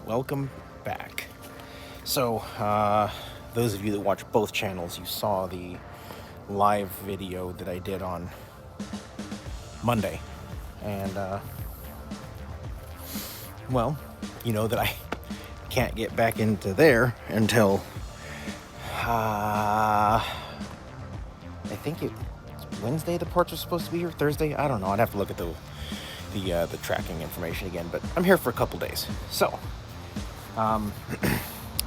welcome back. So, those of you that watch both channels, you saw the live video that I did on Monday. And, well, you know that I can't get back into there until, I think it's Wednesday the parts are supposed to be here, Thursday? I don't know, I'd have to look at the tracking information again, but I'm here for a couple days. So,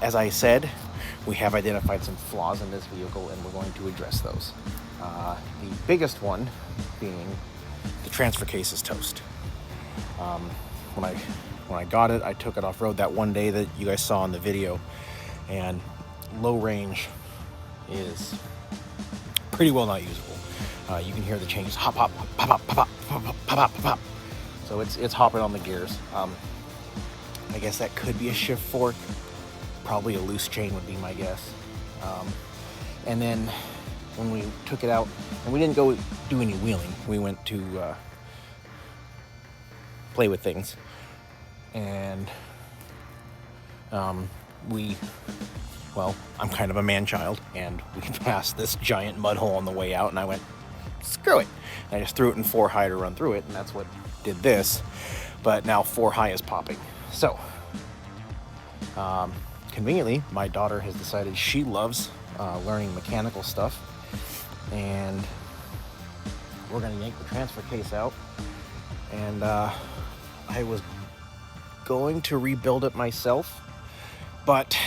as I said, we have identified some flaws in this vehicle and we're going to address those. The biggest one being the transfer case is toast. When I got it, I took it off-road that one day that you guys saw in the video, and low range is pretty well not usable. You can hear the changes hop, hop, pop, pop, pop, pop, pop, pop, pop, pop, pop. So it's hopping on the gears. I guess that could be a shift fork. Probably a loose chain would be my guess. And then when we took it out, and we didn't go do any wheeling, we went to play with things. And I'm kind of a man-child, and we passed this giant mud hole on the way out, and I went, screw it. And I just threw it in 4-high to run through it, and that's what did this. But now 4-high is popping. So, conveniently, my daughter has decided she loves learning mechanical stuff, and we're gonna yank the transfer case out. And I was going to rebuild it myself, but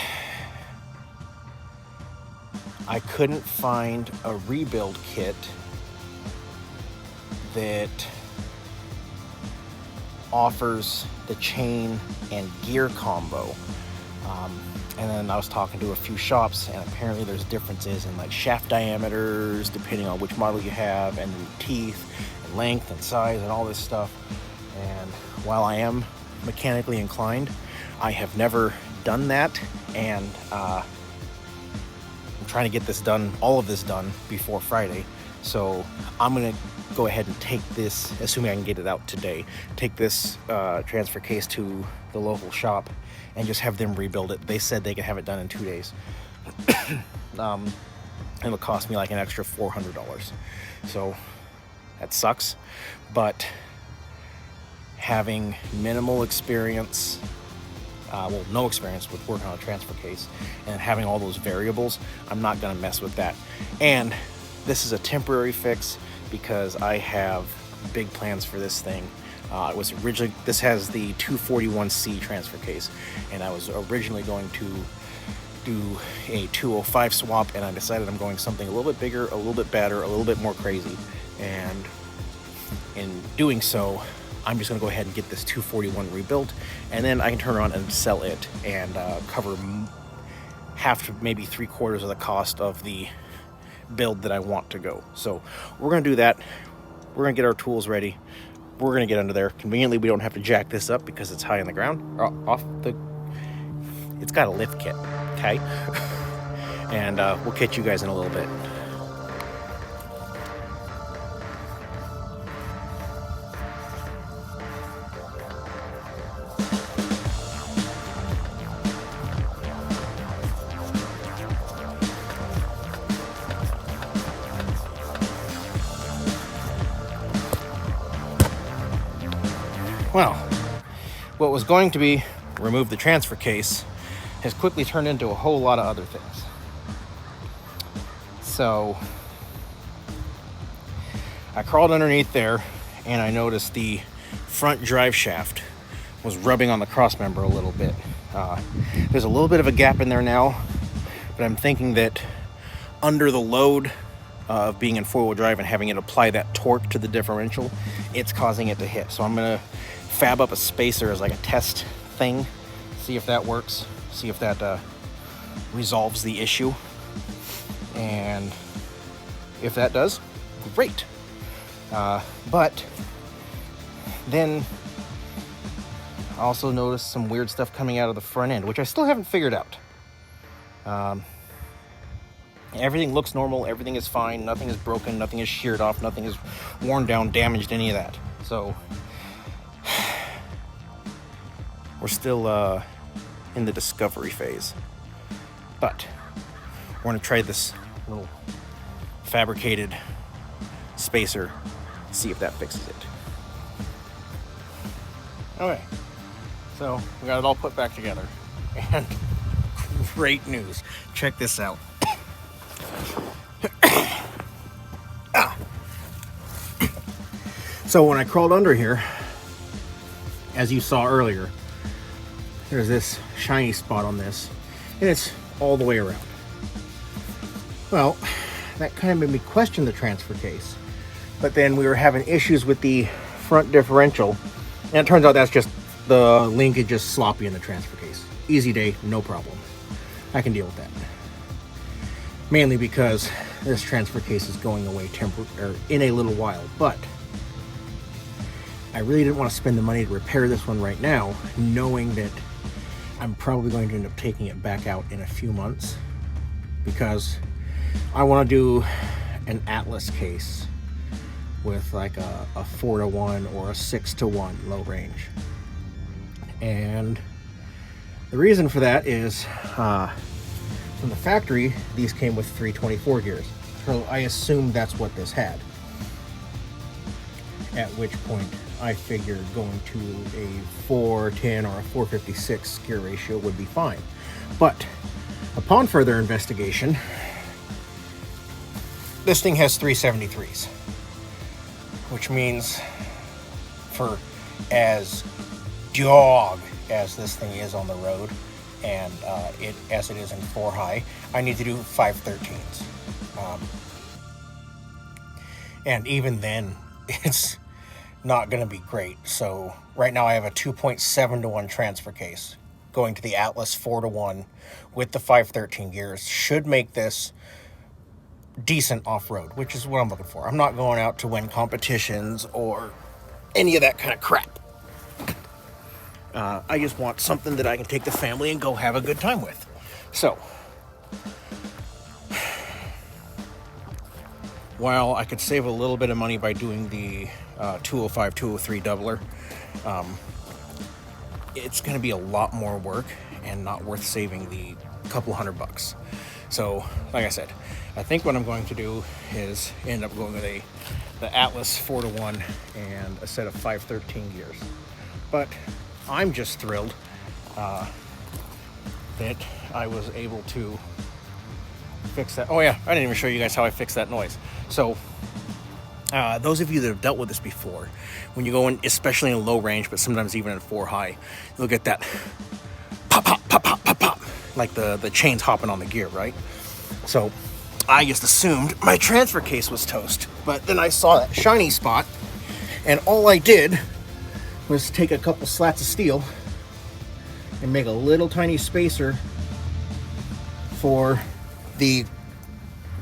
I couldn't find a rebuild kit that offers the chain and gear combo. And then I was talking to a few shops, and apparently there's differences in like shaft diameters depending on which model you have, and teeth and length and size and all this stuff. And while I am mechanically inclined, I have never done that, and I'm trying to get this done, all of this done before Friday. So I'm gonna go ahead and take this, assuming I can get it out today, take this transfer case to the local shop and just have them rebuild it. They said they could have it done in 2 days. It'll cost me like an extra $400. So that sucks, but having minimal experience, no experience with working on a transfer case, and having all those variables, I'm not gonna mess with that. And this is a temporary fix because I have big plans for this thing. This has the 241C transfer case, and I was originally going to do a 205 swap, and I decided I'm going something a little bit bigger, a little bit better, a little bit more crazy. And in doing so, I'm just gonna go ahead and get this 241 rebuilt, and then I can turn around and sell it and cover half to maybe 3/4 of the cost of the build that I want to go. So we're gonna do that. We're gonna get our tools ready. We're gonna get under there. Conveniently, we don't have to jack this up because it's high on the ground. It's got a lift kit, okay? And we'll catch you guys in a little bit. Well, what was going to be remove the transfer case has quickly turned into a whole lot of other things. So I crawled underneath there, and I noticed the front drive shaft was rubbing on the cross member a little bit. There's a little bit of a gap in there now, but I'm thinking that under the load of being in 4-wheel drive and having it apply that torque to the differential, it's causing it to hit. So I'm gonna fab up a spacer as like a test thing, see if that works, see if that resolves the issue, and if that does, great. But then I also noticed some weird stuff coming out of the front end, which I still haven't figured out. Everything looks normal, everything is fine, nothing is broken, nothing is sheared off, nothing is worn down, damaged, any of that. So we're still in the discovery phase. But we're going to try this little fabricated spacer, see if that fixes it. Okay, so we got it all put back together, and great news. Check this out. So when I crawled under here, as you saw earlier, there's this shiny spot on this, and it's all the way around. Well, that kind of made me question the transfer case. But then we were having issues with the front differential, and it turns out that's just the linkage is sloppy in the transfer case. Easy day, no problem. I can deal with that. Mainly because this transfer case is going away in a little while, but I really didn't want to spend the money to repair this one right now, knowing that I'm probably going to end up taking it back out in a few months, because I want to do an Atlas case with like a 4-to-1 or a 6-to-1 low range. And the reason for that is from the factory, these came with 324 gears. So I assumed that's what this had. At which point I figured going to a 410 or a 456 gear ratio would be fine. But upon further investigation, this thing has 373s, which means for as dog as this thing is on the road, and as it is in 4 high, I need to do 513s. And even then, it's not going to be great. So right now I have a 2.7-to-1 transfer case going to the Atlas 4-to-1 with the 513 gears. Should make this decent off-road, which is what I'm looking for. I'm not going out to win competitions or any of that kind of crap. I just want something that I can take the family and go have a good time with. So while I could save a little bit of money by doing the 205, 203 doubler, it's going to be a lot more work and not worth saving the couple $100. So, like I said, I think what I'm going to do is end up going with the Atlas 4-to-1 and a set of 513 gears. But I'm just thrilled that I was able to fix that. Oh yeah, I didn't even show you guys how I fixed that noise. So those of you that have dealt with this before, when you go in, especially in low range, but sometimes even in 4 high, you'll get that pop, pop, pop, pop, pop, pop, like the chains hopping on the gear, right? So I just assumed my transfer case was toast, but then I saw that shiny spot, and all I did was take a couple slats of steel and make a little tiny spacer for the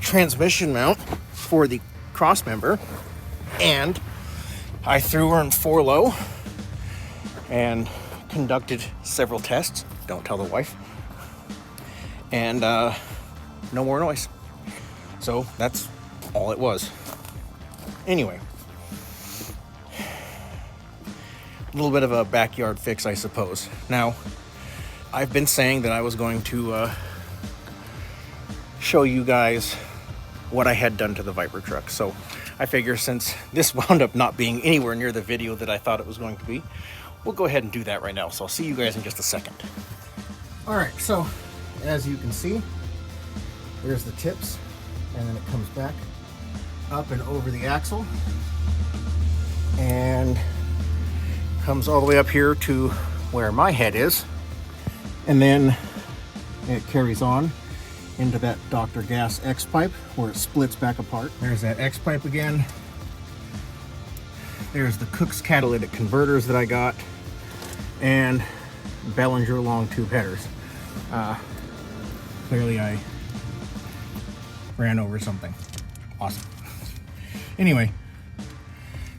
transmission mount for the cross member, and I threw her in 4 low and conducted several tests. Don't tell the wife. And no more noise. So that's all it was. Anyway, a little bit of a backyard fix, I suppose. Now, I've been saying that I was going to show you guys what I had done to the Viper truck. So I figure since this wound up not being anywhere near the video that I thought it was going to be, we'll go ahead and do that right now. So I'll see you guys in just a second. All right, so as you can see, there's the tips, and then it comes back up and over the axle and comes all the way up here to where my head is, and then it carries on into that Dr. Gas X pipe where it splits back apart. There's that X pipe again. There's the Cook's catalytic converters that I got, and Bellinger long tube headers. Clearly I ran over something. Awesome. Anyway,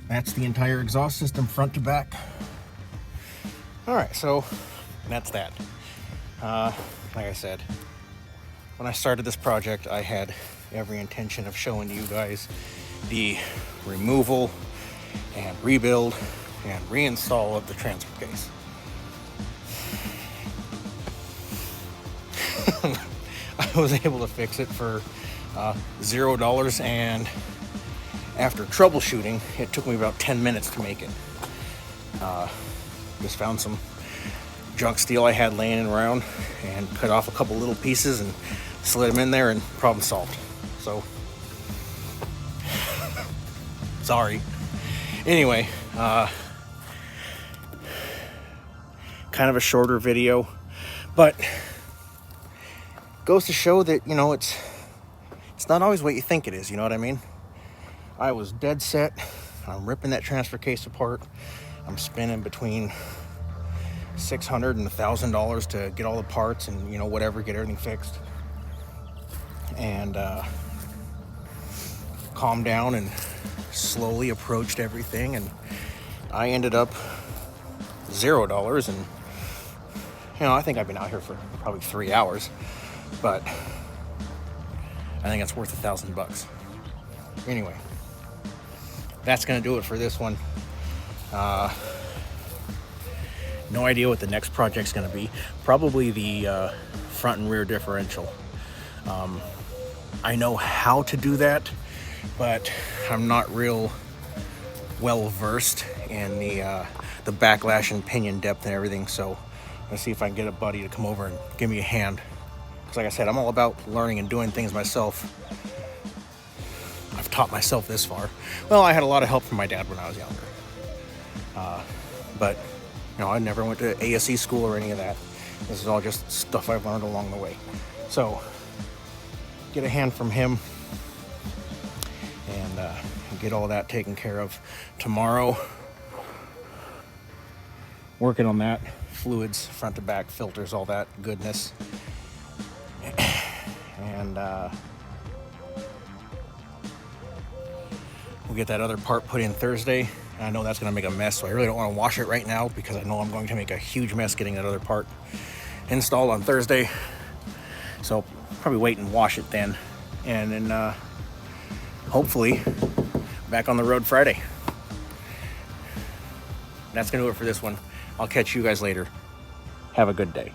that's the entire exhaust system front to back. All right, so that's that. Like I said, when I started this project, I had every intention of showing you guys the removal and rebuild and reinstall of the transfer case. I was able to fix it for $0, and after troubleshooting, it took me about 10 minutes to make it. Just found some junk steel I had laying around and cut off a couple little pieces and slid them in there, and problem solved. So, sorry. Anyway, kind of a shorter video, but goes to show that, you know, it's not always what you think it is, you know what I mean? I was dead set. I'm ripping that transfer case apart. I'm spending between $600 and $1,000 to get all the parts and, you know, whatever, get everything fixed. And calmed down and slowly approached everything, and I ended up $0. And, you know, I think I've been out here for probably 3 hours, but I think it's worth $1,000. Anyway, that's gonna do it for this one. No idea what the next project's gonna be. Probably the front and rear differential. I know how to do that, but I'm not real well versed in the backlash and pinion depth and everything. So let's see if I can get a buddy to come over and give me a hand. Because like I said, I'm all about learning and doing things myself. I've taught myself this far. Well, I had a lot of help from my dad when I was younger. But, you know, I never went to ASE school or any of that. This is all just stuff I've learned along the way. So, get a hand from him and get all that taken care of tomorrow. Working on that. Fluids, front to back, filters, all that goodness. And we'll get that other part put in Thursday. I know that's going to make a mess, so I really don't want to wash it right now because I know I'm going to make a huge mess getting that other part installed on Thursday. So probably wait and wash it then, and then hopefully back on the road Friday. That's going to do it for this one. I'll catch you guys later. Have a good day.